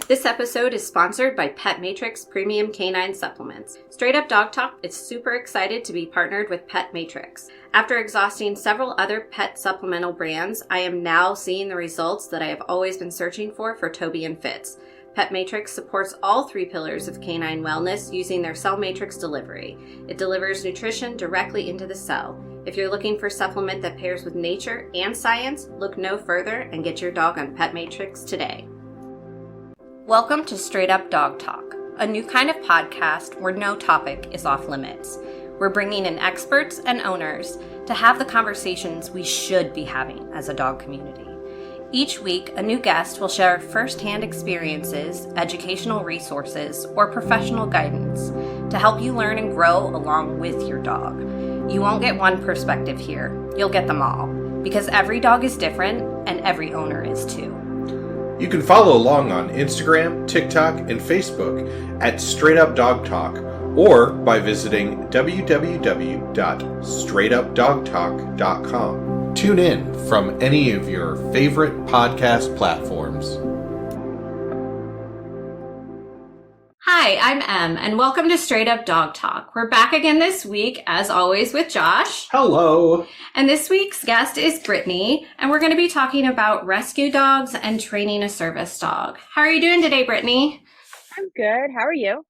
This episode is sponsored by Pet Matrix Premium Canine Supplements. Straight Up Dog Talk is super excited to be partnered with Pet Matrix. After exhausting several other pet supplemental brands, I am now seeing the results that I have always been searching for Toby and Fitz. Pet Matrix supports all three pillars of canine wellness using their cell matrix delivery. It delivers nutrition directly into the cell. If you're looking for a supplement that pairs with nature and science, look no further and get your dog on Pet Matrix today. Welcome to Straight Up Dog Talk, a new kind of podcast where no topic is off limits. We're bringing in experts and owners to have the conversations we should be having as a dog community. Each week, a new guest will share firsthand experiences, educational resources, or professional guidance to help you learn and grow along with your dog. You won't get one perspective here, you'll get them all, because every dog is different and every owner is too. You can follow along on Instagram, TikTok, and Facebook at Straight Up Dog Talk, or by visiting www.straightupdogtalk.com. Tune in from any of your favorite podcast platforms. Hi, I'm Em, and welcome to Straight Up Dog Talk. We're back again this week, as always, with Josh. Hello. And this week's guest is Brittney, and we're going to be talking about rescue dogs and training a service dog. How are you doing today, Brittney? I'm good. How are you?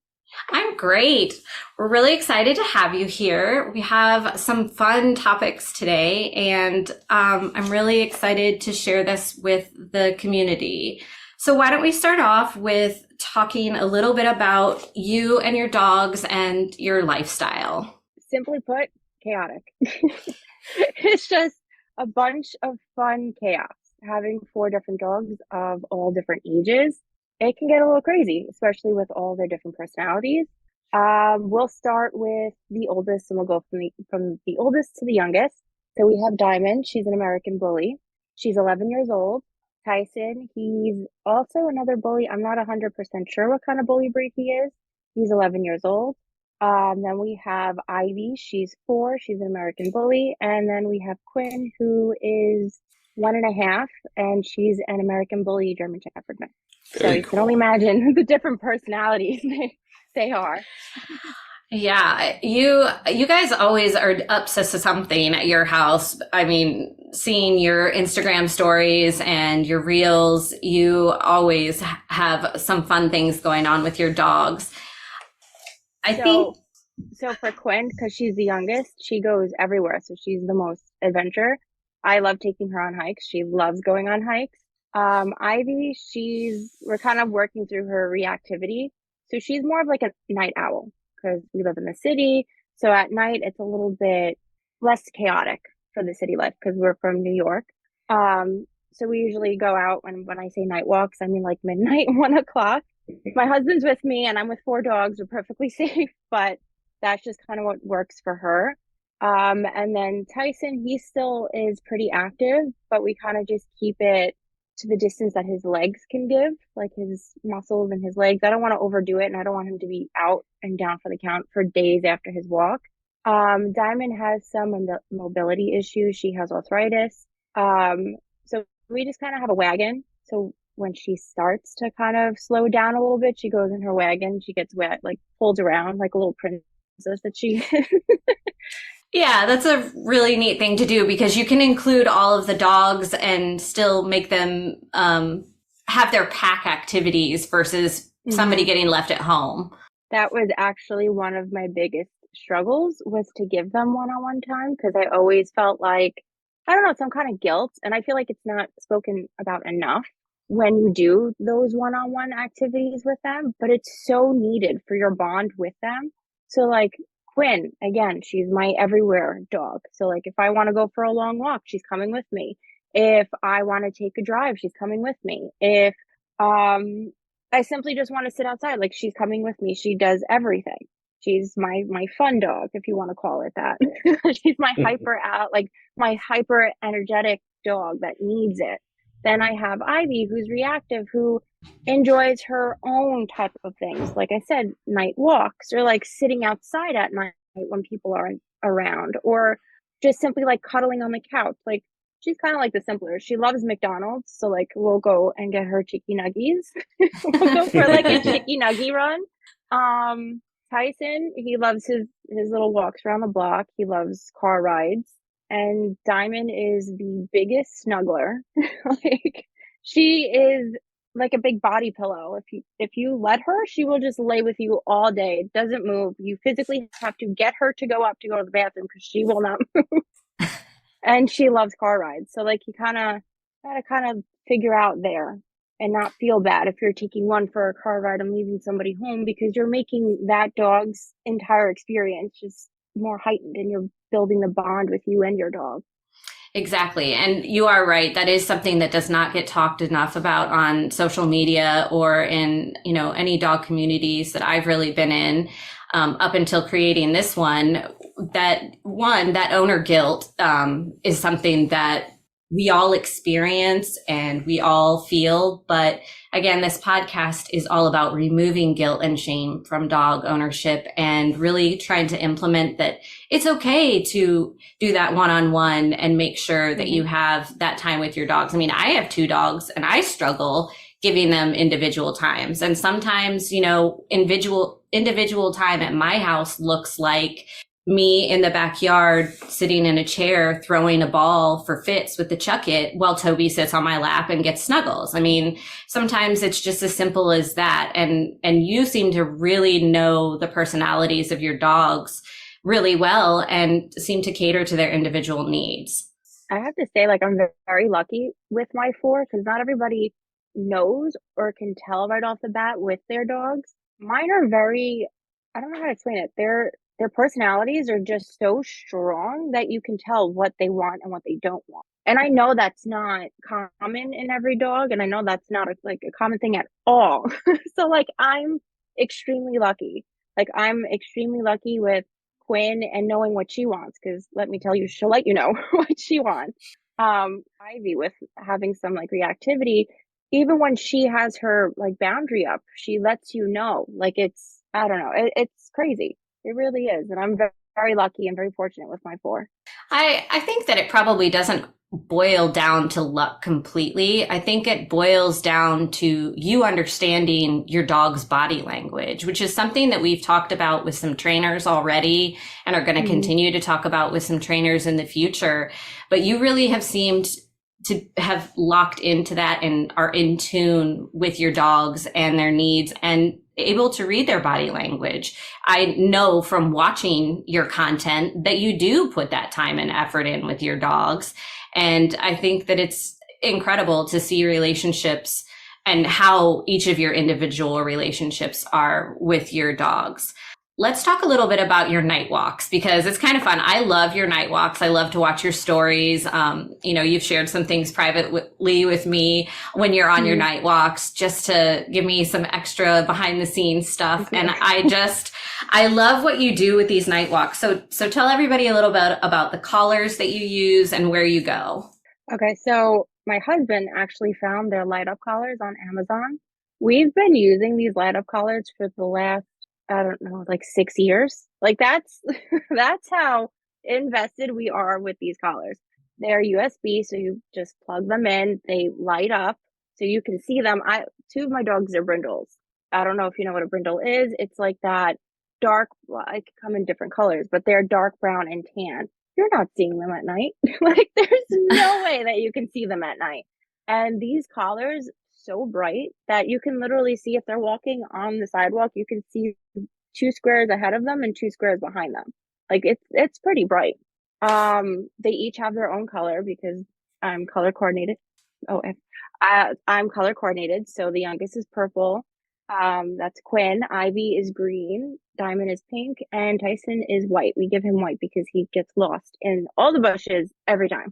I'm great. We're really excited to have you here. We have some fun topics today, and I'm really excited to share this with the community. So why don't we start off with talking a little bit about you and your dogs and your lifestyle? Simply put, chaotic. It's just a bunch of fun chaos. Having 4 different dogs of all different ages, it can get a little crazy, especially with all their different personalities. We'll start with the oldest, and we'll go from the oldest to the youngest. So we have Diamond. She's an American bully. She's 11 years old. Tyson, he's also another bully. I'm not 100% sure what kind of bully breed he is. He's 11 years old. Then we have Ivy. She's 4. She's an American bully. And then we have Quinn, who is 1.5, and she's an American bully German Shepherd mix. So you can only imagine the different personalities they are. Yeah, you guys always are obsessed with something at your house. I mean, seeing your Instagram stories and your reels, you always have some fun things going on with your dogs. So for Quinn, because she's the youngest, she goes everywhere. So she's the most adventure. I love taking her on hikes. She loves going on hikes. Ivy, we're kind of working through her reactivity. So she's more of like a night owl, because we live in the city. So at night, it's a little bit less chaotic for the city life because we're from New York. So we usually go out, and when I say night walks, I mean like midnight, 1 o'clock. My husband's with me and I'm with 4 dogs. We're perfectly safe, but that's just kind of what works for her. And then Tyson, he still is pretty active, but we kind of just keep it to the distance that his legs can give, like his muscles and his legs. I don't want to overdo it, and I don't want him to be out and down for the count for days after his walk. Diamond has some mobility issues. She has arthritis. So we just kind of have a wagon. So when she starts to kind of slow down a little bit, she goes in her wagon. She gets wet, like pulled around like a little princess that she is. Yeah, that's a really neat thing to do, because you can include all of the dogs and still make them have their pack activities versus somebody getting left at home. That was actually one of my biggest struggles, was to give them one-on-one time, because I always felt like, I don't know, some kind of guilt. And I feel like it's not spoken about enough when you do those one-on-one activities with them, but it's so needed for your bond with them. So like Quinn, again, she's my everywhere dog. So like if I want to go for a long walk, she's coming with me. If I want to take a drive, she's coming with me. If I simply just want to sit outside, like she's coming with me. She does everything. She's my fun dog, if you want to call it that. She's my my hyper energetic dog that needs it. Then I have Ivy, who's reactive, who enjoys her own type of things. Like I said, night walks, or like sitting outside at night when people aren't around, or just simply like cuddling on the couch. Like she's kind of like the simpler. She loves McDonald's, so like we'll go and get her chicky nuggies. We'll go for like a chicky nuggie run. Tyson, he loves his little walks around the block. He loves car rides. And Diamond is the biggest snuggler. Like she is like a big body pillow. If you let her, she will just lay with you all day. Doesn't move. You physically have to get her to go up to go to the bathroom because she will not move. And she loves car rides. So like you gotta kind of figure out there and not feel bad if you're taking one for a car ride and leaving somebody home, because you're making that dog's entire experience just more heightened, and you're building the bond with you and your dog. Exactly. And you are right. That is something that does not get talked enough about on social media or in, any dog communities that I've really been in, up until creating this one. That owner guilt, is something that we all experience and we all feel. But again, this podcast is all about removing guilt and shame from dog ownership and really trying to implement that it's okay to do that one-on-one and make sure that you have that time with your dogs. I mean, I have 2 dogs and I struggle giving them individual times. And sometimes, individual time at my house looks like me in the backyard sitting in a chair throwing a ball for Fitz with the chuck it while Toby sits on my lap and gets snuggles. I mean, sometimes it's just as simple as that. And you seem to really know the personalities of your dogs really well and seem to cater to their individual needs. I have to say, like, I'm very lucky with my 4 because not everybody knows or can tell right off the bat with their dogs. Mine are I don't know how to explain it. Their personalities are just so strong that you can tell what they want and what they don't want. And I know that's not common in every dog, and I know that's not a common thing at all. So like I'm extremely lucky. Like I'm extremely lucky with Quinn and knowing what she wants, because let me tell you, she'll let you know what she wants. Ivy with having some like reactivity, even when she has her like boundary up, she lets you know. Like I don't know, it's crazy. It really is. And I'm very, very lucky and very fortunate with my 4. I think that it probably doesn't boil down to luck completely. I think it boils down to you understanding your dog's body language, which is something that we've talked about with some trainers already and are going to continue to talk about with some trainers in the future. But you really have seemed to have locked into that and are in tune with your dogs and their needs and able to read their body language. I know from watching your content that you do put that time and effort in with your dogs. And I think that it's incredible to see relationships and how each of your individual relationships are with your dogs. Let's talk a little bit about your night walks, because it's kind of fun. I love your night walks. I love to watch your stories. You've shared some things privately with me when you're on your night walks, just to give me some extra behind the scenes stuff. And I love what you do with these night walks. So tell everybody a little bit about the collars that you use and where you go. Okay. So my husband actually found their light up collars on Amazon. We've been using these light up collars for the last, I don't know, like 6 years. Like that's how invested we are with these collars. They're USB, so you just plug them in. They light up, so you can see them. 2 of my dogs are brindles. I don't know if you know what a brindle is. It's like that dark. Well, it can come in different colors, but they're dark brown and tan. You're not seeing them at night. Like there's no way that you can see them at night. And these collars, so bright that you can literally see if they're walking on the sidewalk, you can see 2 squares ahead of them and 2 squares behind them. Like it's pretty bright. They each have their own color because I'm color coordinated. I'm color coordinated. So the youngest is purple. That's Quinn. Ivy is green. Diamond is pink, and Tyson is white. We give him white because he gets lost in all the bushes every time.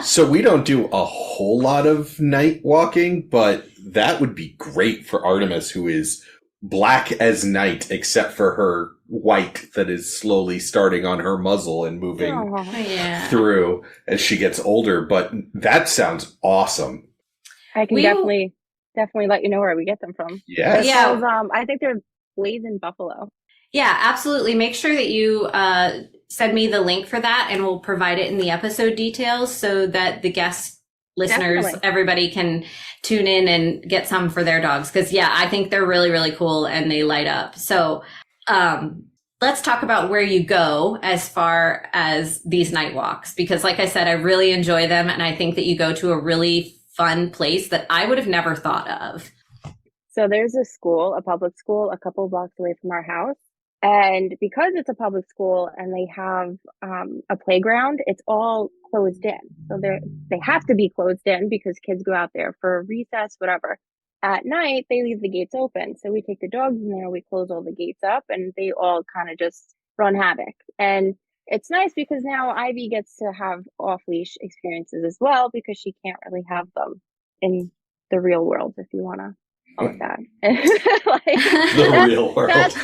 So we don't do a whole lot of night walking, but that would be great for Artemis, who is black as night, except for her white that is slowly starting on her muzzle and moving through as she gets older. But that sounds awesome. I can definitely let you know where we get them from. Yes. Yeah. I think they're Blazing Buffalo. Yeah, absolutely. Make sure that you send me the link for that and we'll provide it in the episode details so that the guest listeners, Definitely. everybody can tune in and get some for their dogs. Cause yeah, I think they're really, really cool and they light up. So, let's talk about where you go as far as these night walks, because like I said, I really enjoy them. And I think that you go to a really fun place that I would have never thought of. So there's a school, a public school, a couple of blocks away from our house. And because it's a public school and they have a playground, it's all closed in. So they have to be closed in because kids go out there for recess, whatever. At night, they leave the gates open. So we take the dogs in there, we close all the gates up, and they all kind of just run havoc. And it's nice because now Ivy gets to have off-leash experiences as well because she can't really have them in the real world, if you want to call it that. Like, The real world. That's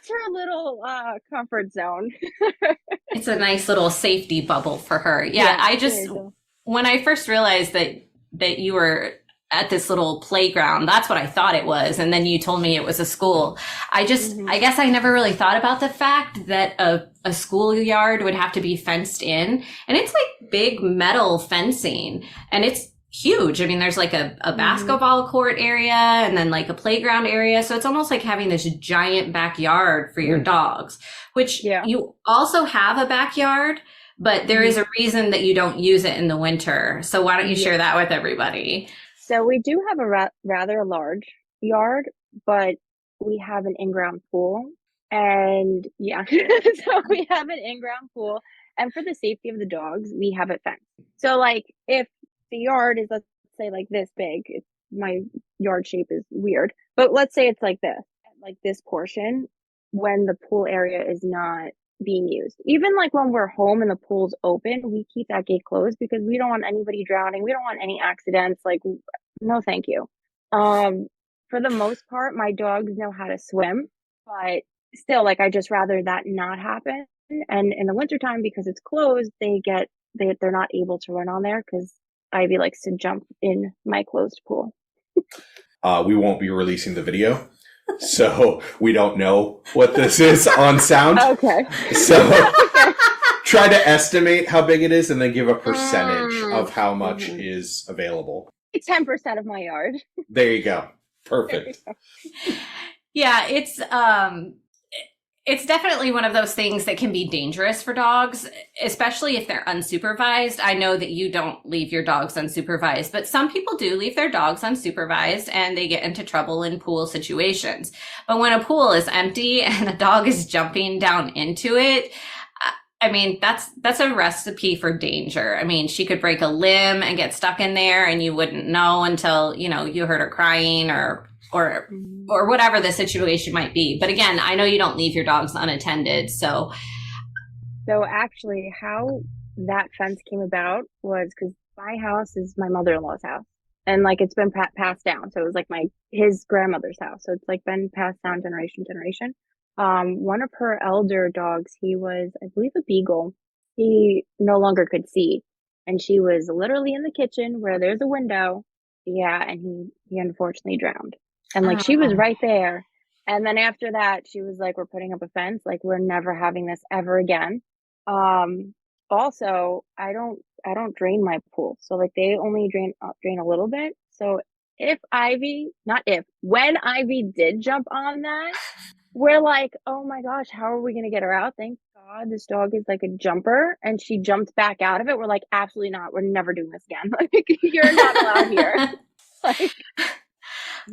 her little comfort zone. It's a nice little safety bubble for her. Yeah, I just, when I first realized that you were at this little playground, that's what I thought it was. And then you told me it was a school. I guess I never really thought about the fact that a schoolyard would have to be fenced in. And it's like big metal fencing and it's huge. I mean, there's like a basketball court area and then like a playground area. So it's almost like having this giant backyard for your dogs, which you also have a backyard, but there is a reason that you don't use it in the winter. So why don't you share that with everybody? So we do have a rather large yard, but we have an in-ground pool. And so we have an in-ground pool. And for the safety of the dogs, we have it fenced. So like if the yard is, let's say, like this big, my yard shape is weird, but let's say it's like this portion, when the pool area is not being used. Even like when we're home and the pool's open, we keep that gate closed because we don't want anybody drowning. We don't want any accidents. Like, no, thank you. For the most part, my dogs know how to swim, but still, like, I just rather that not happen. And in the wintertime, because it's closed, they're not able to run on there because Ivy likes to jump in my closed pool. We won't be releasing the video, so we don't know what this is on sound. Okay. So try to estimate how big it is and then give a percentage of how much is available. 10% of my yard. There you go. Perfect. Yeah, it's definitely one of those things that can be dangerous for dogs, especially if they're unsupervised. I know that you don't leave your dogs unsupervised, but some people do leave their dogs unsupervised and they get into trouble in pool situations. But when a pool is empty and a dog is jumping down into it, I mean, that's a recipe for danger. I mean, she could break a limb and get stuck in there and you wouldn't know until, you heard her crying or whatever the situation might be. But again, I know you don't leave your dogs unattended. So actually how that fence came about was because my house is my mother-in-law's house and like it's been passed down. So it was like his grandmother's house. So it's like been passed down generation to generation. One of her elder dogs, he was, I believe, a beagle. He no longer could see. And she was literally in the kitchen where there's a window. Yeah. And he unfortunately drowned. And like, she was right there. And then after that, she was like, we're putting up a fence. Like, we're never having this ever again. Also, I don't drain my pool. So like they only drain a little bit. So when Ivy did jump on that, we're like, oh my gosh, how are we going to get her out? Thank God this dog is like a jumper. And she jumped back out of it. We're like, absolutely not. We're never doing this again. Like, you're not allowed here. Like,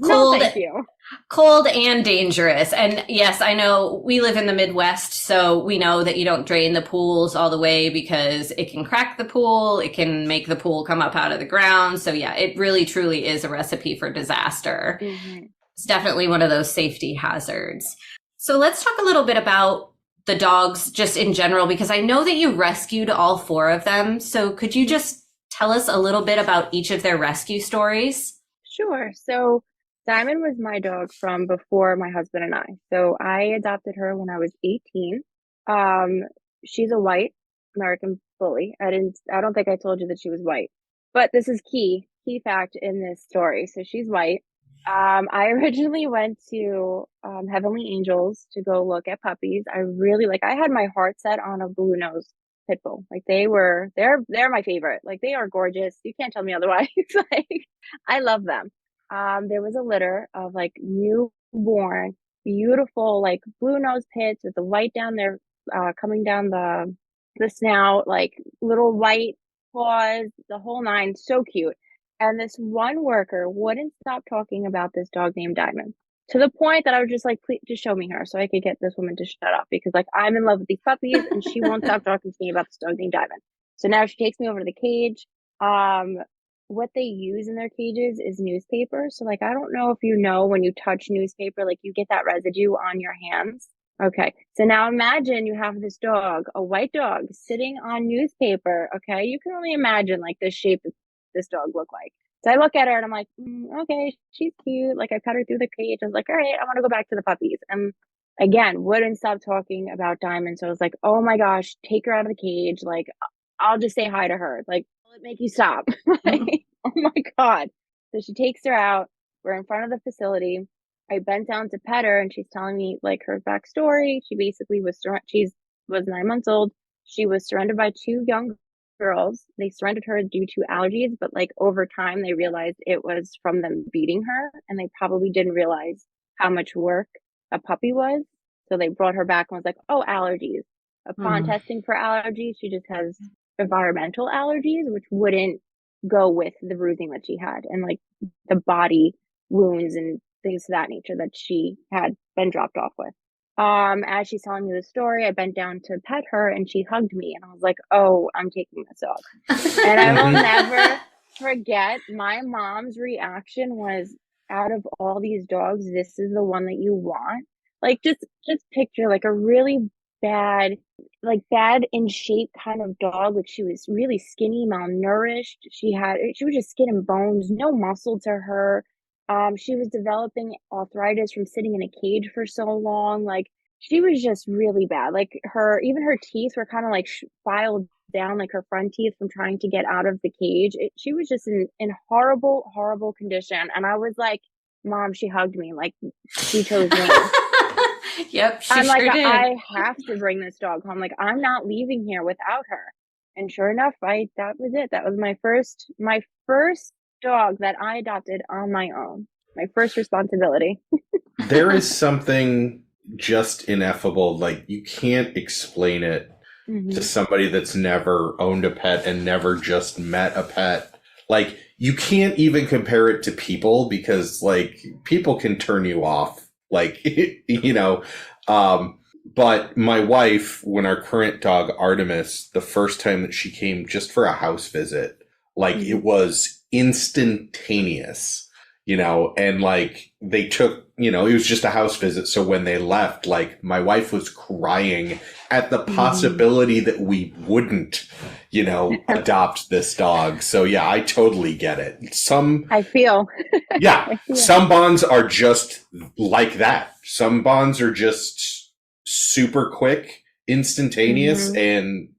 cold, no, thank you. Cold and dangerous. And yes, I know we live in the Midwest, so we know that you don't drain the pools all the way because it can crack the pool. It can make the pool come up out of the ground. So yeah, it really truly is a recipe for disaster. Mm-hmm. It's definitely one of those safety hazards. So let's talk a little bit about the dogs just in general, because I know that you rescued all 4 of them. So could you just tell us a little bit about each of their rescue stories? Sure. So Diamond was my dog from before my husband and I. So I adopted her when I was 18. She's a white American bully. I don't think I told you that she was white, but this is key fact in this story. So she's white. I originally went to Heavenly Angels to go look at puppies. I had my heart set on a blue nose pit bull. Like they're my favorite. Like they are gorgeous. You can't tell me otherwise. Like I love them. There was a litter of like newborn, beautiful, like blue nose pits with the white down there, coming down the snout, like little white paws, the whole nine. So cute. And this one worker wouldn't stop talking about this dog named Diamond, to the point that I was just like, please just show me her so I could get this woman to shut up, because like I'm in love with these puppies and she won't stop talking to me about this dog named Diamond. So now she takes me over to the cage. What they use in their cages is newspaper. So like, I don't know if you know, when you touch newspaper, like you get that residue on your hands. Okay. So now imagine you have this dog, a white dog, sitting on newspaper. Okay. You can only imagine like the shape that this dog look like. So I look at her and I'm like, okay, she's cute. Like I pet her through the cage. I was like, all right, I want to go back to the puppies. And again, wouldn't stop talking about Diamond. So I was like, oh my gosh, take her out of the cage. Like I'll just say hi to her. Like, will it make you stop? Like, oh my God. So she takes her out. We're in front of the facility. I bent down to pet her and she's telling me like her backstory. She basically was 9 months old. She was surrendered by two young girls. They surrendered her due to allergies, but like over time they realized it was from them beating her, and they probably didn't realize how much work a puppy was. So they brought her back and was like, oh, allergies. Upon testing for allergies, she just has environmental allergies, which wouldn't go with the bruising that she had, and like the body wounds and things of that nature that she had been dropped off with. As she's telling me the story, I bent down to pet her and she hugged me, and I was like, oh, I'm taking this dog. And I will never forget, my mom's reaction was, out of all these dogs, this is the one that you want. Like just picture like a really bad, like bad in shape kind of dog. Like she was really skinny, malnourished. She was just skin and bones, no muscle to her. She was developing arthritis from sitting in a cage for so long. Like she was just really bad. Like even her teeth were kind of like filed down, like her front teeth from trying to get out of the cage. She was just in horrible, horrible condition. And I was like, Mom, she hugged me. Like she chose me. Yep, she I'm sure like, did. I have to bring this dog home. Like I'm not leaving here without her. And sure enough, that was it. That was my first dog that I adopted on my own. My first responsibility. There is something just ineffable. Like you can't explain it to somebody that's never owned a pet and never just met a pet. Like you can't even compare it to people, because like people can turn you off. Like, but my wife, when our current dog Artemis, the first time that she came just for a house visit, like it was instantaneous, and like they took, it was just a house visit. So when they left, like my wife was crying at the possibility that we wouldn't, adopt this dog. So yeah, I totally get it. I feel. Yeah, some bonds are just like that. Some bonds are just super quick, instantaneous, and,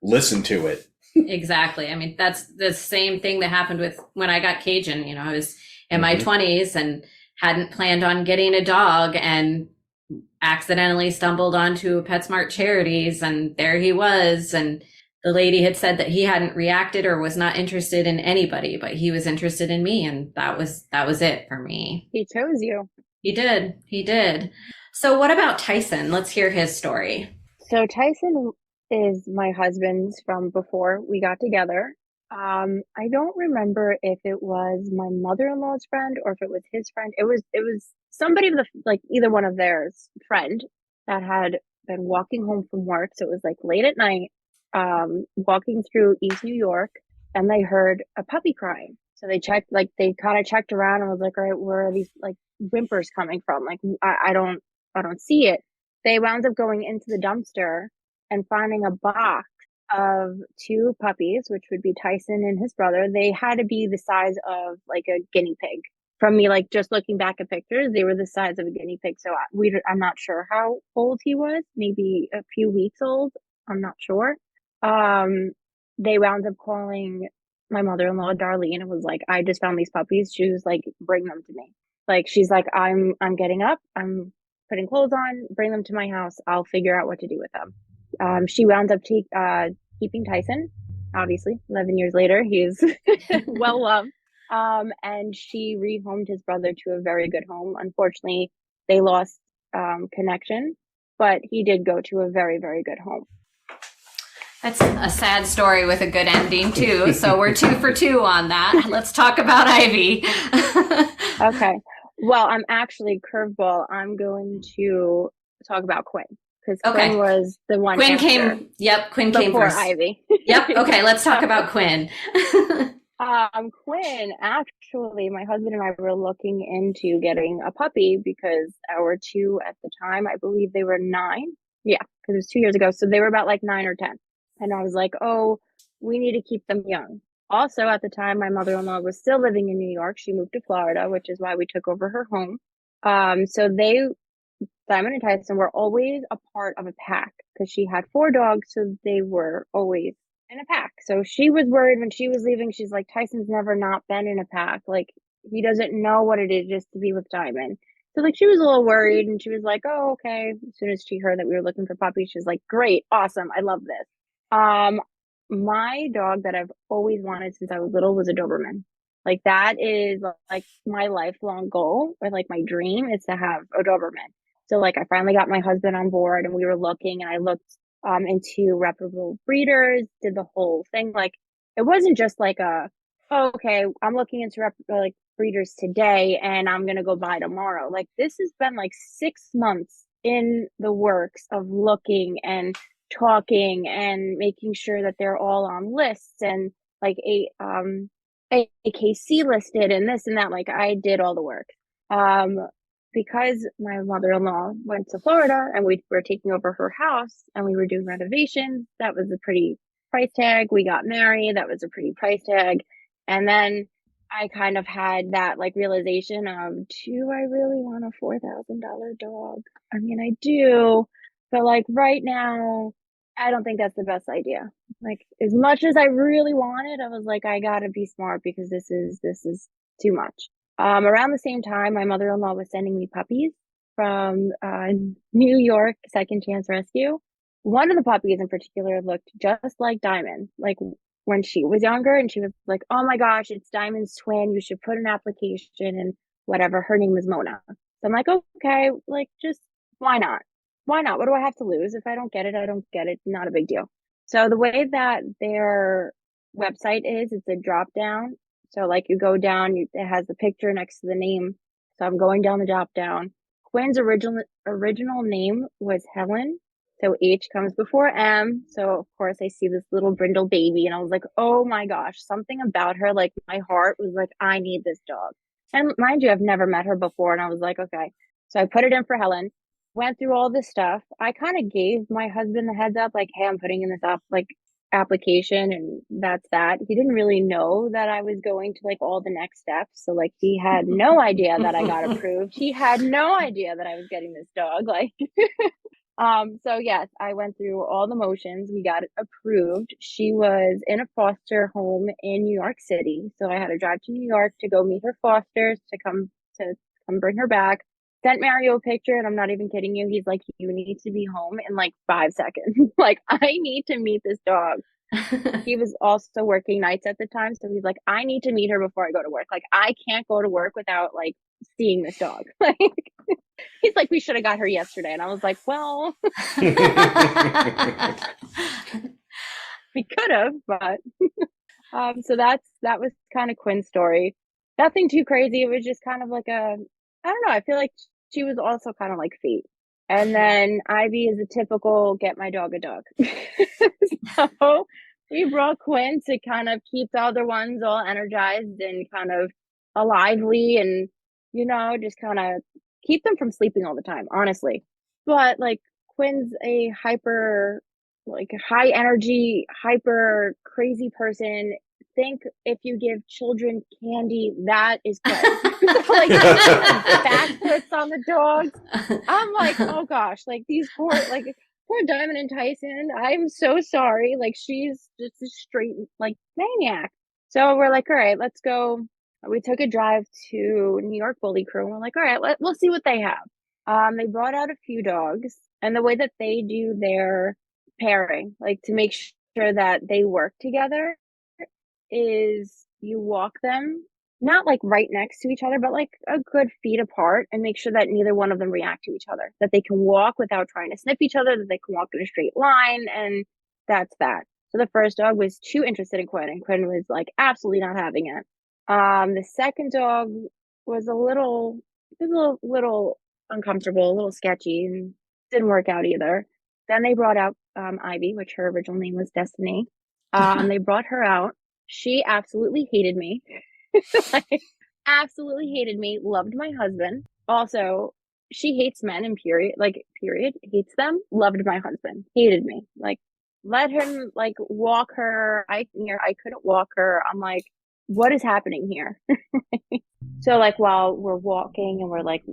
listen to it. Exactly. I mean, that's the same thing that happened with when I got Cajun. I was in my 20s and hadn't planned on getting a dog, and accidentally stumbled onto a PetSmart Charities, and there he was. And the lady had said that he hadn't reacted or was not interested in anybody, but he was interested in me, and that was it for me. He chose you. He did. So what about Tyson? Let's hear his story. So Tyson is my husband's from before we got together. I don't remember if it was my mother-in-law's friend or if it was his friend. It was somebody like either one of theirs friend that had been walking home from work. So it was like late at night, walking through East New York, and they heard a puppy crying. So they kind of checked around and was like, all right, where are these like whimpers coming from? Like, I don't see it. They wound up going into the dumpster and finding a box of two puppies, which would be Tyson and his brother. They had to be the size of like a guinea pig. From me, like just looking back at pictures, they were the size of a guinea pig. So I'm not sure how old he was, maybe a few weeks old. I'm not sure. They wound up calling my mother-in-law, Darlene, and was like, I just found these puppies. She was like, bring them to me. Like, she's like, I'm getting up. I'm putting clothes on. Bring them to my house. I'll figure out what to do with them. She wound up keeping Tyson. Obviously, 11 years later, he's well loved. And she rehomed his brother to a very good home. Unfortunately, they lost connection, but he did go to a very, very good home. That's a sad story with a good ending too. So we're 2 for 2 on that. Let's talk about Ivy. Okay. Well, I'm actually curveball. I'm going to talk about Quinn because Quinn was the one. Quinn came before first. Ivy. Yep. Okay. Let's talk about Quinn. Quinn, actually, my husband and I were looking into getting a puppy because our 2 at the time, I believe they were 9. Yeah, because it was 2 years ago. So they were about like 9 or 10. And I was like, oh, we need to keep them young. Also, at the time, my mother-in-law was still living in New York. She moved to Florida, which is why we took over her home. So Diamond and Tyson were always a part of a pack because she had 4 dogs. So they were always in a pack. So she was worried when she was leaving. She's like, Tyson's never not been in a pack. Like, he doesn't know what it is just to be with Diamond. So like, she was a little worried and she was like, oh, okay. As soon as she heard that we were looking for puppies, she's like, great, awesome. I love this. My dog that I've always wanted since I was little was a Doberman. Like, that is like my lifelong goal, or like my dream is to have a Doberman. So like, I finally got my husband on board and we were looking, and I looked into reputable breeders, did the whole thing. Like, it wasn't just like oh, okay, I'm looking into like breeders today and I'm gonna go buy tomorrow. Like, this has been like 6 months in the works of looking and talking and making sure that they're all on lists and like AKC listed and this and that. Like, I did all the work. Because my mother-in-law went to Florida and we were taking over her house and we were doing renovations, that was a pretty price tag. We got married, that was a pretty price tag. And then I kind of had that like realization of, do I really want a $4,000 dog? I mean, I do, but like right now, I don't think that's the best idea. Like, as much as I really wanted, I was like, I gotta be smart because this is too much. Around the same time, my mother-in-law was sending me puppies from New York Second Chance Rescue. One of the puppies in particular looked just like Diamond, like when she was younger, and she was like, oh my gosh, it's Diamond's twin. You should put an application and whatever. Her name was Mona. So I'm like, okay, like, just why not? Why not? What do I have to lose? If I don't get it, I don't get it. Not a big deal. So the way that their website is, it's a drop down. So like, you go down, it has the picture next to the name. So I'm going down the drop down. Quinn's original name was Helen. So H comes before M. So of course I see this little brindle baby and I was like, oh my gosh, something about her. Like, my heart was like, I need this dog. And mind you, I've never met her before. And I was like, okay. So I put it in for Helen, went through all this stuff. I kind of gave my husband the heads up, like, hey, I'm putting in this up, like, application, and that's that. He didn't really know that I was going to like all the next steps. So like, he had no idea that I got approved. He had no idea that I was getting this dog. Like, so yes, I went through all the motions. We got it approved. She was in a foster home in New York City. So I had to drive to New York to go meet her fosters to come bring her back. Sent Mario a picture, and I'm not even kidding you. He's like, you need to be home in like 5 seconds. Like, I need to meet this dog. He was also working nights at the time. So he's like, I need to meet her before I go to work. Like, I can't go to work without like seeing this dog. Like, he's like, we should have got her yesterday. And I was like, well, we could have, but so that was kind of Quinn's story. Nothing too crazy. It was just kind of like I don't know. I feel like she was also kind of like fate. And then Ivy is a typical get my dog a dog. So we brought Quinn to kind of keep the other ones all energized and kind of lively and, you know, just kind of keep them from sleeping all the time, honestly. But like, Quinn's a hyper, like, high energy, hyper crazy person. Think if you give children candy, that is good. Like, backflips on the dogs. I'm like, oh gosh, like, these poor Diamond and Tyson. I'm so sorry. Like, she's just a straight like maniac. So we're like, all right, let's go. We took a drive to New York Bully Crew, and we're like, all right, we'll see what they have. They brought out a few dogs, and the way that they do their pairing, like to make sure that they work together, is you walk them not like right next to each other, but like a good feet apart, and make sure that neither one of them react to each other, that they can walk without trying to sniff each other, that they can walk in a straight line, and that's that. So the first dog was too interested in Quinn, and Quinn was like absolutely not having it. The second dog was a little uncomfortable, a little sketchy, and didn't work out either. Then they brought out Ivy, which her original name was Destiny. They brought her out. She absolutely hated me. Like, absolutely hated me. Loved my husband. Also, she hates men in period. Like, period. Hates them. Loved my husband. Hated me. Like, let him like walk her. I couldn't walk her. I'm like, what is happening here? So like while we're walking and we're like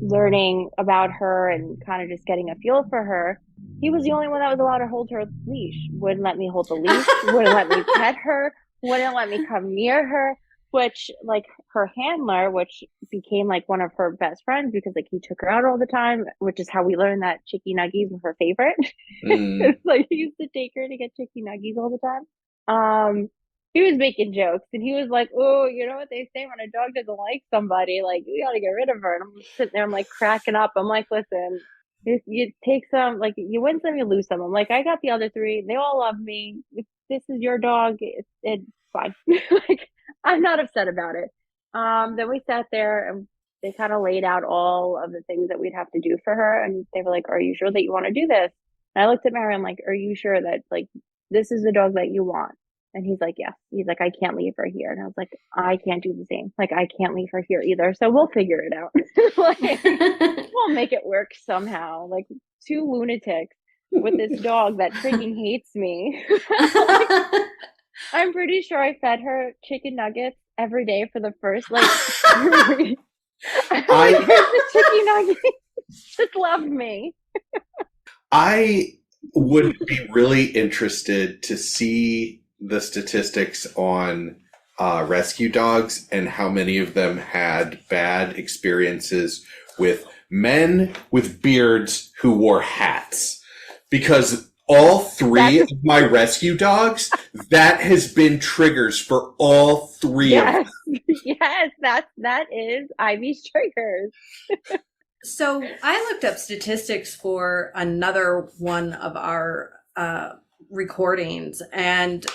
learning about her and kind of just getting a feel for her, he was the only one that was allowed to hold her leash. Wouldn't let me hold the leash, wouldn't let me pet her, wouldn't let me come near her, which like her handler, which became like one of her best friends because like he took her out all the time, which is how we learned that chicky nuggies were her favorite. It's like he used to take her to get chicky nuggies all the time. He was making jokes and he was like, oh, you know what they say when a dog doesn't like somebody, like you gotta get rid of her. And I'm sitting there, I'm like cracking up. I'm like, listen, you take some, like you win some, you lose some. I'm like, I got the other three. They all love me. If this is your dog, it's fine. Like I'm not upset about it. Then we sat there and they kind of laid out all of the things that we'd have to do for her. And they were like, are you sure that you want to do this? And I looked at Mary, I'm like, are you sure that like this is the dog that you want? And he's like, yeah. He's like, I can't leave her here. And I was like, I can't do the same. Like, I can't leave her here either. So we'll figure it out. Like, we'll make it work somehow. Like, two lunatics with this dog that freaking hates me. Like, I'm pretty sure I fed her chicken nuggets every day for the first, like, 3 weeks. I'm like, here's the chicken nuggets. Just love me. I would be really interested to see the statistics on rescue dogs and how many of them had bad experiences with men with beards who wore hats. Because all three of my rescue dogs, that has been triggers for all three of them. Yes, that is Ivy's triggers. So I looked up statistics for another one of our recordings, and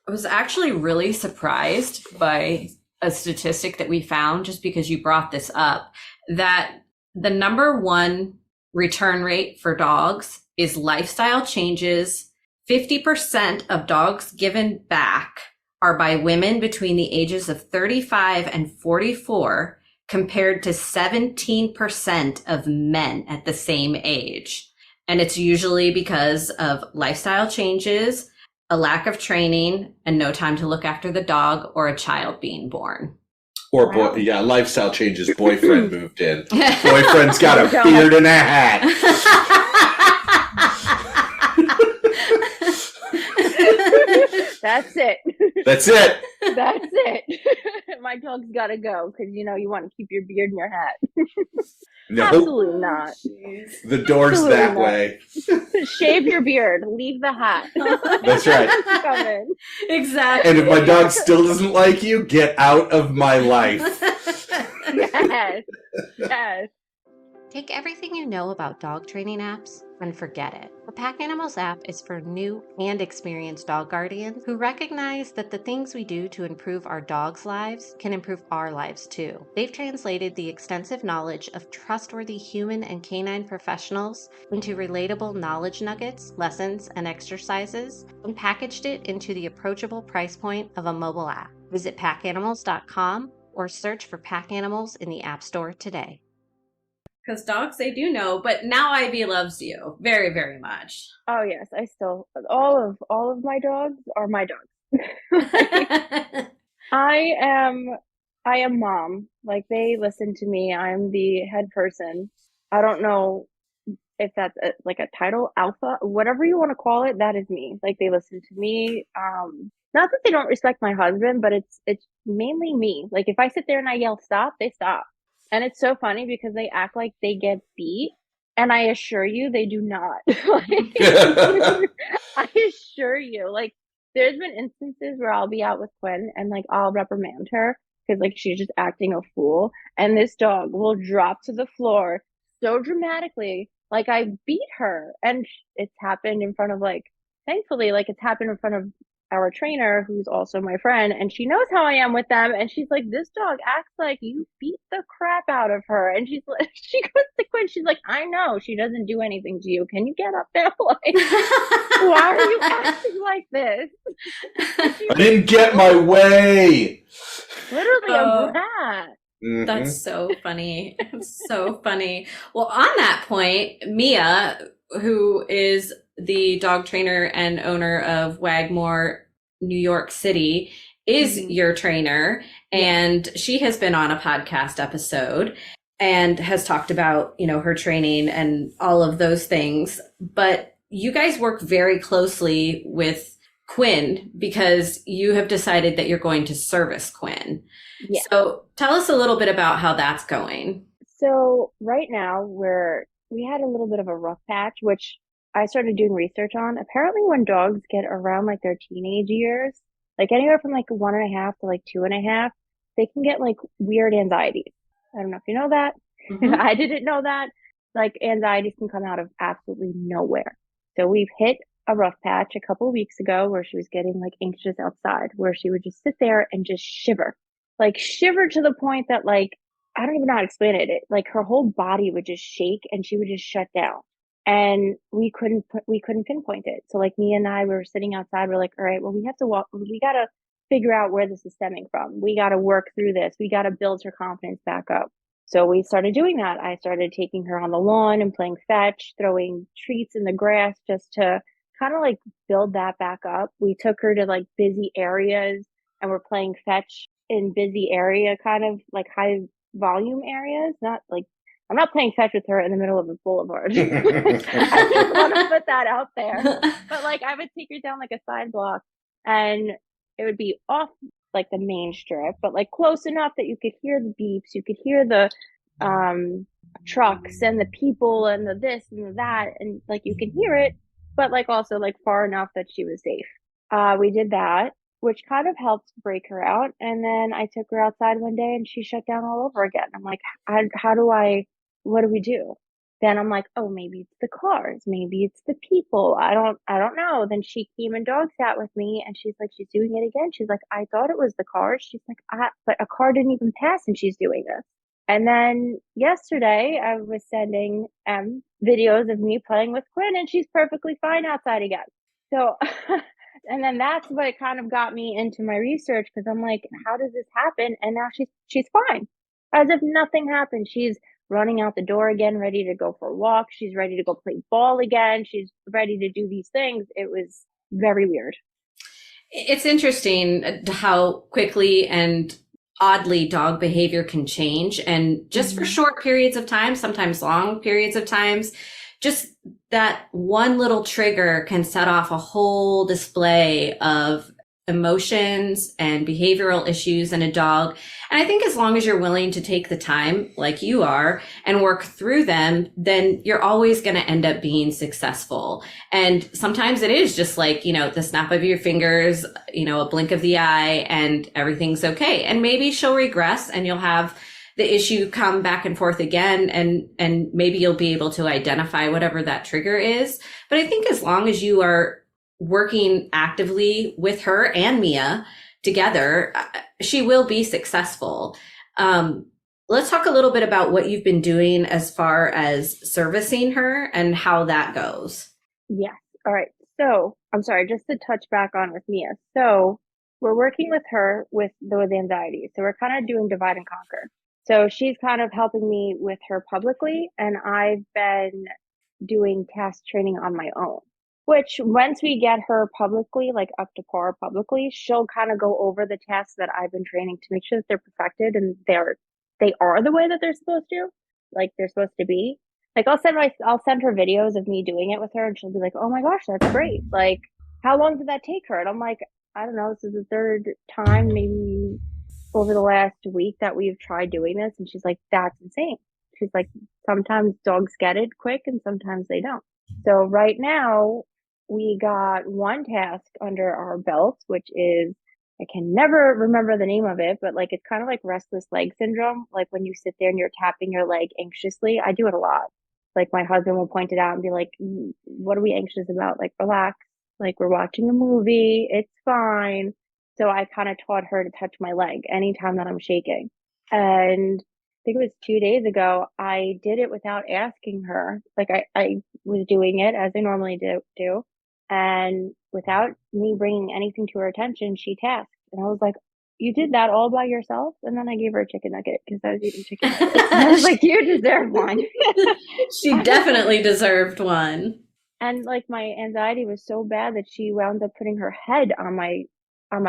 I was actually really surprised by a statistic that we found, just because you brought this up, that the number one return rate for dogs is lifestyle changes. 50% of dogs given back are by women between the ages of 35 and 44, compared to 17% of men at the same age. And it's usually because of lifestyle changes, a lack of training, and no time to look after the dog, or a child being born. Or, lifestyle changes. Boyfriend moved in. Boyfriend's got a beard and a hat. That's it. That's it. That's it. My dog's got to go because, you want to keep your beard in your hat. No. Absolutely not. The door's that way. Shave your beard. Leave the hat. That's right. Come in. Exactly. And if my dog still doesn't like you, get out of my life. Yes. Yes. Take everything you know about dog training apps and forget it. The Pack Animals app is for new and experienced dog guardians who recognize that the things we do to improve our dogs' lives can improve our lives too. They've translated the extensive knowledge of trustworthy human and canine professionals into relatable knowledge nuggets, lessons, and exercises, and packaged it into the approachable price point of a mobile app. Visit packanimals.com or search for Pack Animals in the App Store today. Because dogs, they do know, but now Ivy loves you very, very much. Oh yes, I still all of my dogs are my dogs. I am mom. Like they listen to me. I'm the head person. I don't know if that's like a title, alpha, whatever you want to call it, that is me. Like they listen to me. Not that they don't respect my husband, but it's mainly me. Like if I sit there and I yell stop, they stop. And it's so funny because they act like they get beat, and I assure you they do not. I assure you, like there's been instances where I'll be out with Quinn and like I'll reprimand her because like she's just acting a fool, and this dog will drop to the floor so dramatically, like I beat her. And it's happened in front of like, thankfully, like it's happened in front of our trainer, who's also my friend, and she knows how I am with them. And she's like, "This dog acts like you beat the crap out of her." And she's like, she goes to Quinn, she's like, "I know she doesn't do anything to you. Can you get up there? Like, why are you acting like this?" I didn't get my way. Literally a brat. Mm-hmm. That's so funny. It's so funny. Well, on that point, Mia, who is the dog trainer and owner of Wagmore, New York City, is your trainer. And she has been on a podcast episode and has talked about, you know, her training and all of those things. But you guys work very closely with Quinn because you have decided that you're going to service Quinn. Yeah. So tell us a little bit about how that's going. So right now we had a little bit of a rough patch, which I started doing research on. Apparently when dogs get around like their teenage years, like anywhere from like 1.5 to like 2.5, they can get like weird anxieties. I don't know if you know that. I didn't know that. Like anxieties can come out of absolutely nowhere. So we've hit a rough patch a couple of weeks ago where she was getting like anxious outside, where she would just sit there and just shiver to the point that like, I don't even know how to explain it. Like her whole body would just shake and she would just shut down. And we couldn't pinpoint it. So like me and I were sitting outside. We're like, all right, well, we have to walk. We got to figure out where this is stemming from. We got to work through this. We got to build her confidence back up. So we started doing that. I started taking her on the lawn and playing fetch, throwing treats in the grass just to kind of like build that back up. We took her to like busy areas and we're playing fetch in busy area, kind of like high volume areas. Not like, I'm not playing fetch with her in the middle of a boulevard. I just want to put that out there. But like I would take her down like a side block and it would be off like the main strip, but like close enough that you could hear the beeps, you could hear the trucks and the people and the this and the that, and like you can hear it, but like also like far enough that she was safe. We did that, which kind of helped break her out. And then I took her outside one day and she shut down all over again. I'm like, what do we do? Then I'm like, oh, maybe it's the cars. Maybe it's the people. I don't know. Then she came and dog sat with me and she's like, she's doing it again. She's like, I thought it was the cars. She's like, but a car didn't even pass and she's doing this. And then yesterday I was sending videos of me playing with Quinn and she's perfectly fine outside again. So, and then that's what kind of got me into my research because I'm like, how does this happen? And now she's fine, as if nothing happened. She's running out the door again, ready to go for a walk. She's ready to go play ball again. She's ready to do these things. It was very weird. It's interesting how quickly and oddly dog behavior can change. And just for short periods of time, sometimes long periods of times, just that one little trigger can set off a whole display of emotions and behavioral issues in a dog. And I think as long as you're willing to take the time, like you are, and work through them, then you're always going to end up being successful. And sometimes it is just like, you know, the snap of your fingers, you know, a blink of the eye, and everything's okay. And maybe she'll regress and you'll have the issue come back and forth again, and maybe you'll be able to identify whatever that trigger is. But I think as long as you are working actively with her and Mia together, she will be successful. Let's talk a little bit about what you've been doing as far as servicing her and how that goes. Yes. All right. So I'm sorry, just to touch back on with Mia. So we're working with her with those anxieties. So we're kind of doing divide and conquer. So she's kind of helping me with her publicly, and I've been doing task training on my own. Which once we get her publicly, like up to par publicly, she'll kind of go over the tasks that I've been training to make sure that they're perfected and they are the way that they're supposed to, like they're supposed to be. Like I'll send her videos of me doing it with her and she'll be like, "Oh my gosh, that's great. Like, how long did that take her?" And I'm like, "I don't know, this is the third time maybe over the last week that we've tried doing this." And she's like, "That's insane." She's like, "Sometimes dogs get it quick and sometimes they don't." So right now we got one task under our belt, which is, I can never remember the name of it, but like it's kind of like restless leg syndrome. Like when you sit there and you're tapping your leg anxiously. I do it a lot. Like my husband will point it out and be like, "What are we anxious about? Like, relax. Like we're watching a movie. It's fine." So I kind of taught her to touch my leg anytime that I'm shaking. And I think it was 2 days ago, I did it without asking her. Like I was doing it as I normally do. And without me bringing anything to her attention, she tasked. And I was like, "You did that all by yourself?" And then I gave her a chicken nugget because I was eating chicken nuggets. And I was like, "You deserve one." She definitely deserved one. And like my anxiety was so bad that she wound up putting her head on my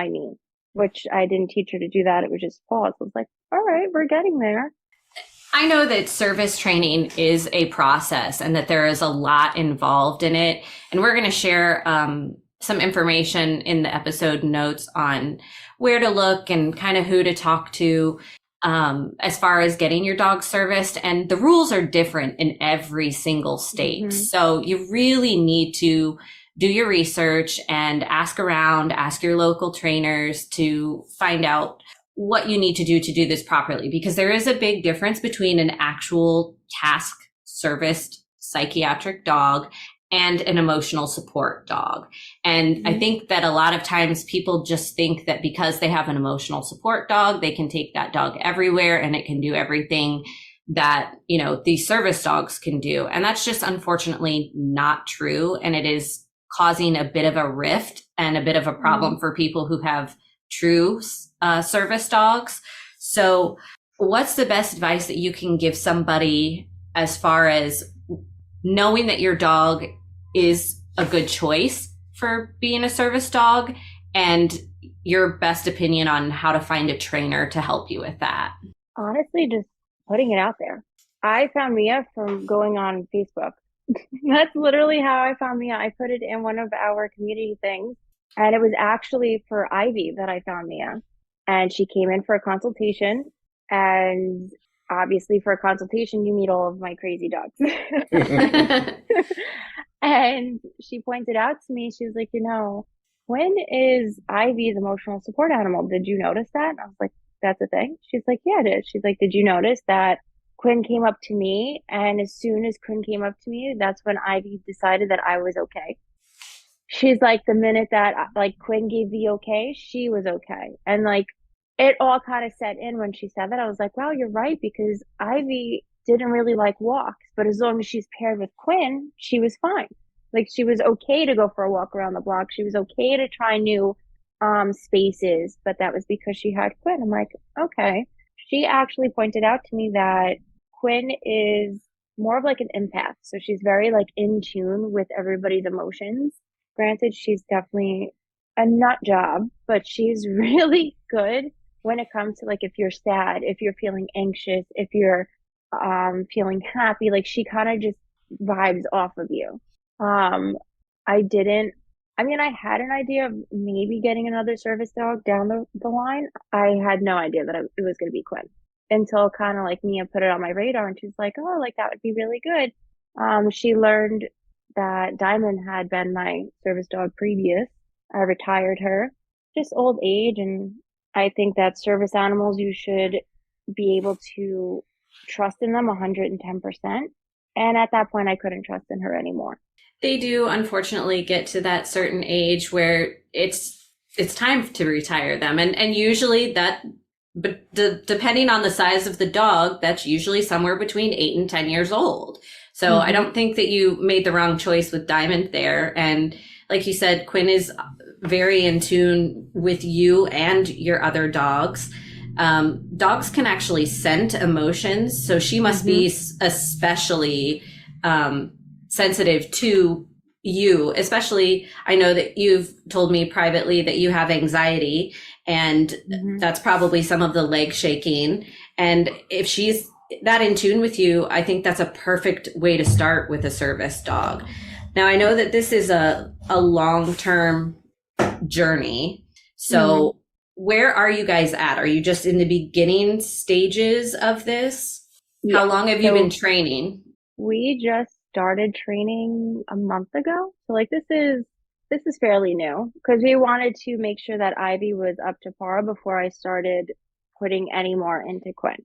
knee, which I didn't teach her to do that. It was just pause. I was like, "All right, we're getting there." I know that service training is a process and that there is a lot involved in it. And we're going to share some information in the episode notes on where to look and kind of who to talk to as far as getting your dog serviced. And the rules are different in every single state. Mm-hmm. So you really need to do your research and ask around, ask your local trainers to find out what you need to do this properly, because there is a big difference between an actual task serviced psychiatric dog and an emotional support dog. And I think that a lot of times people just think that because they have an emotional support dog, they can take that dog everywhere and it can do everything that, you know, these service dogs can do. And that's just unfortunately not true. And it is causing a bit of a rift and a bit of a problem for people who have true service dogs. So what's the best advice that you can give somebody as far as knowing that your dog is a good choice for being a service dog, and your best opinion on how to find a trainer to help you with that? Honestly, just putting it out there. I found Mia from going on Facebook. That's literally how I found Mia. I put it in one of our community things, and it was actually for Ivy that I found Mia. And she came in for a consultation, and obviously for a consultation, you meet all of my crazy dogs. And she pointed out to me, she was like, "You know, Quinn is Ivy's emotional support animal. Did you notice that?" And I was like, "That's a thing?" She's like, "Yeah, it is." She's like, "Did you notice that Quinn came up to me, and as soon as Quinn came up to me, that's when Ivy decided that I was okay." She's like, "The minute that like Quinn gave the okay, she was okay." And like it all kind of set in when she said that. I was like, "Wow, you're right," because Ivy didn't really like walks, but as long as she's paired with Quinn, she was fine. Like she was okay to go for a walk around the block. She was okay to try new spaces, but that was because she had Quinn. I'm like, okay. She actually pointed out to me that Quinn is more of like an empath. So she's very like in tune with everybody's emotions. Granted, she's definitely a nut job, but she's really good when it comes to like if you're sad, if you're feeling anxious, if you're feeling happy, like she kind of just vibes off of you. I had an idea of maybe getting another service dog down the line. I had no idea that it was going to be Quinn until kind of like Mia put it on my radar, and she's like, "Oh, like that would be really good." She learned that Diamond had been my service dog previous. I retired her, just old age. And I think that service animals, you should be able to trust in them 110%. And at that point, I couldn't trust in her anymore. They do unfortunately get to that certain age where it's time to retire them. And usually that, but depending on the size of the dog, that's usually somewhere between 8 and 10 years old. So I don't think that you made the wrong choice with Diamond there. And like you said, Quinn is very in tune with you and your other dogs. Dogs can actually scent emotions. So she must be especially sensitive to you, especially. I know that you've told me privately that you have anxiety, and that's probably some of the leg shaking. And if she's that in tune with you, I think that's a perfect way to start with a service dog. Now, I know that this is a long-term journey. So where are you guys at? Are you just in the beginning stages of this? Yeah. How long have you been training? We just started training a month ago. So like this is fairly new because we wanted to make sure that Ivy was up to par before I started putting any more into Quinn.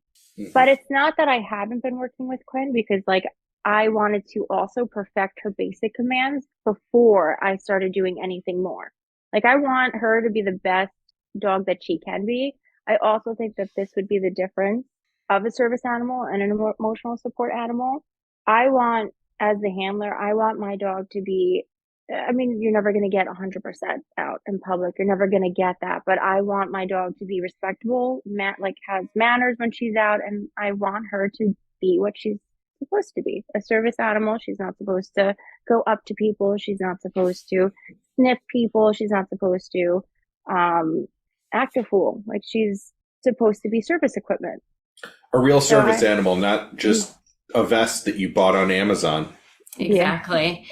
But it's not that I haven't been working with Quinn because like I wanted to also perfect her basic commands before I started doing anything more. Like I want her to be the best dog that she can be. I also think that this would be the difference of a service animal and an emotional support animal. I want, as the handler, I want my dog to be, I mean, you're never going to get 100% out in public. You're never going to get that. But I want my dog to be respectable, like has manners when she's out. And I want her to be what she's supposed to be, a service animal. She's not supposed to go up to people. She's not supposed to sniff people. She's not supposed to act a fool. Like she's supposed to be service equipment. A real service animal, not just a vest that you bought on Amazon. Exactly. Yeah.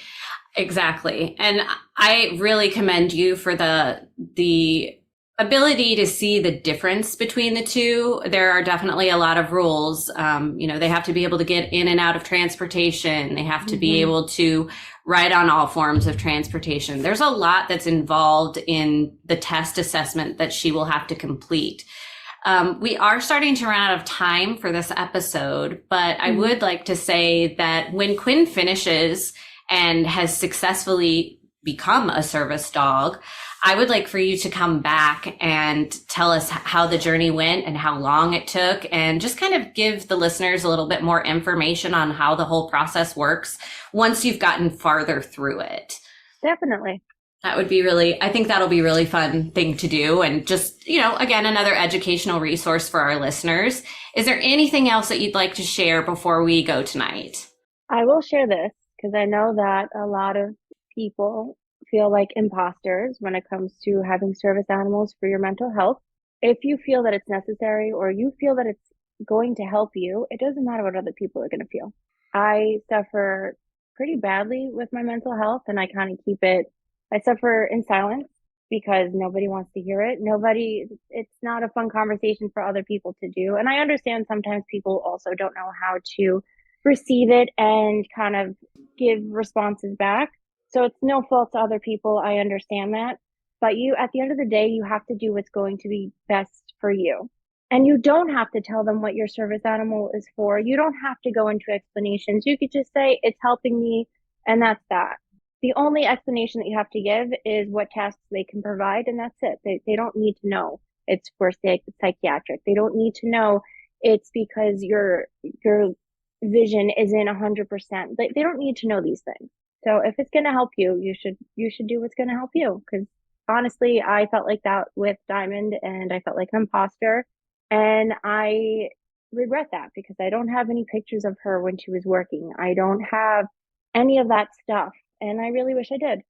Exactly. And I really commend you for the ability to see the difference between the two. There are definitely a lot of rules. They have to be able to get in and out of transportation. They have to be able to ride on all forms of transportation. There's a lot that's involved in the test assessment that she will have to complete. We are starting to run out of time for this episode, but I would like to say that when Quinn finishes and has successfully become a service dog, I would like for you to come back and tell us how the journey went and how long it took, and just kind of give the listeners a little bit more information on how the whole process works once you've gotten farther through it. Definitely. That would be I think that'll be a really fun thing to do. And just, again, another educational resource for our listeners. Is there anything else that you'd like to share before we go tonight? I will share this because I know that a lot of people feel like imposters when it comes to having service animals for your mental health. If you feel that it's necessary or you feel that it's going to help you, it doesn't matter what other people are going to feel. I suffer pretty badly with my mental health, and I kind of I suffer in silence because nobody wants to hear it. It's not a fun conversation for other people to do. And I understand sometimes people also don't know how to receive it and kind of give responses back. So it's no fault to other people. I understand that. But at the end of the day, you have to do what's going to be best for you. And you don't have to tell them what your service animal is for. You don't have to go into explanations. You could just say, it's helping me, and that's that. The only explanation that you have to give is what tasks they can provide, and that's it. They don't need to know it's for psychiatric. They don't need to know it's because your vision isn't 100%. They don't need to know these things. So if it's going to help you, you should do what's going to help you. Because honestly, I felt like that with Diamond, and I felt like an imposter, and I regret that because I don't have any pictures of her when she was working. I don't have any of that stuff. And I really wish I did.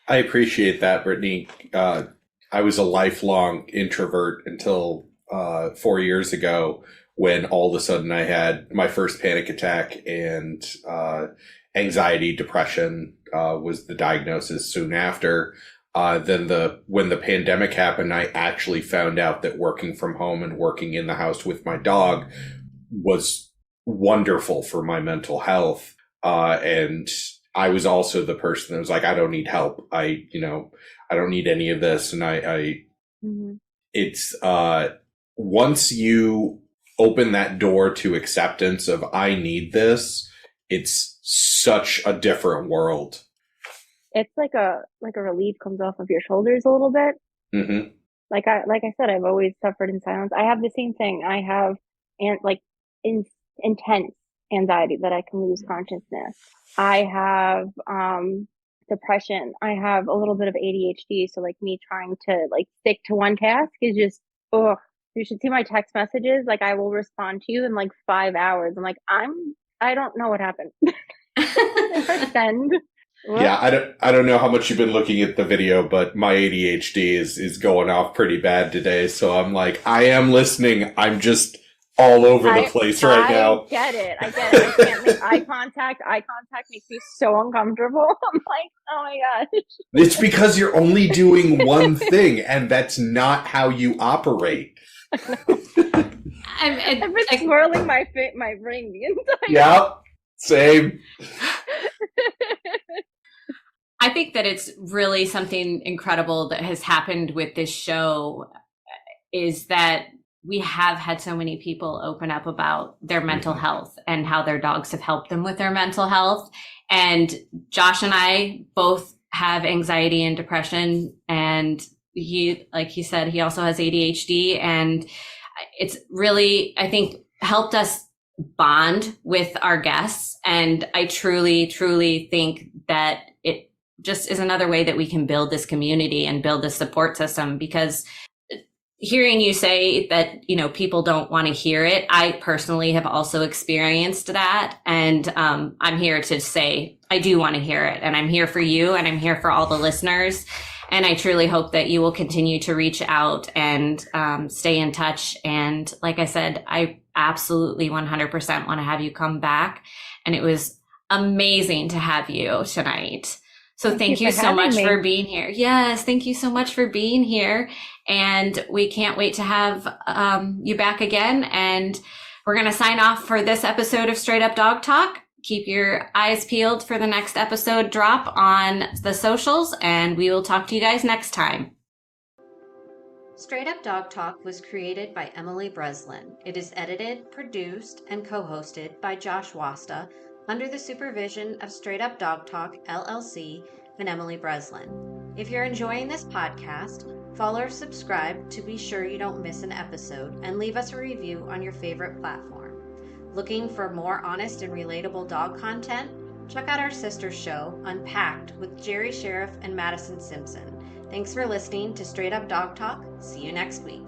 I appreciate that, Brittney. I was a lifelong introvert until 4 years ago when all of a sudden I had my first panic attack, and anxiety, depression was the diagnosis soon after. Then when the pandemic happened, I actually found out that working from home and working in the house with my dog was wonderful for my mental health. And I was also the person that was like, I don't need help. I don't need any of this. And it's, once you open that door to acceptance of I need this, it's such a different world. It's like a relief comes off of your shoulders a little bit. Mm-hmm. Like I said, I've always suffered in silence. I have the same thing. I have intense anxiety that I can lose consciousness. I have depression. I have a little bit of ADHD. So like me trying to stick to one task is just, you should see my text messages. Like I will respond to you in 5 hours. I'm like, I don't know what happened. Send. Yeah, I don't know how much you've been looking at the video, but my ADHD is going off pretty bad today. So I'm like, I am listening. I'm just all over the place right now. I get it. I can't make eye contact. Eye contact makes me so uncomfortable. I'm like, oh my gosh. It's because you're only doing one thing, and that's not how you operate. I've been swirling my ring the entire Yep, same. I think that it's really something incredible that has happened with this show is that we have had so many people open up about their mental health and how their dogs have helped them with their mental health. And Josh and I both have anxiety and depression. And he, like he said, he also has ADHD. And it's really, I think, helped us bond with our guests. And I truly, truly think that it just is another way that we can build this community and build this support system, because hearing you say that, you know, people don't want to hear it, I personally have also experienced that. And I'm here to say, I do want to hear it. And I'm here for you, and I'm here for all the listeners. And I truly hope that you will continue to reach out and stay in touch. And like I said, I absolutely 100% want to have you come back. And it was amazing to have you tonight. So thank you so much for being here. Yes, thank you so much for being here. And we can't wait to have you back again. And we're going to sign off for this episode of Straight Up Dog Talk. Keep your eyes peeled for the next episode drop on the socials, and we will talk to you guys next time. Straight Up Dog Talk was created by Emily Breslin. It is edited, produced, and co-hosted by Josh Wasta under the supervision of Straight Up Dog Talk, LLC, and Emily Breslin. If you're enjoying this podcast, follow or subscribe to be sure you don't miss an episode, and leave us a review on your favorite platform. Looking for more honest and relatable dog content? Check out our sister show, Unpacked, with Jerry Sheriff and Madison Simpson. Thanks for listening to Straight Up Dog Talk. See you next week.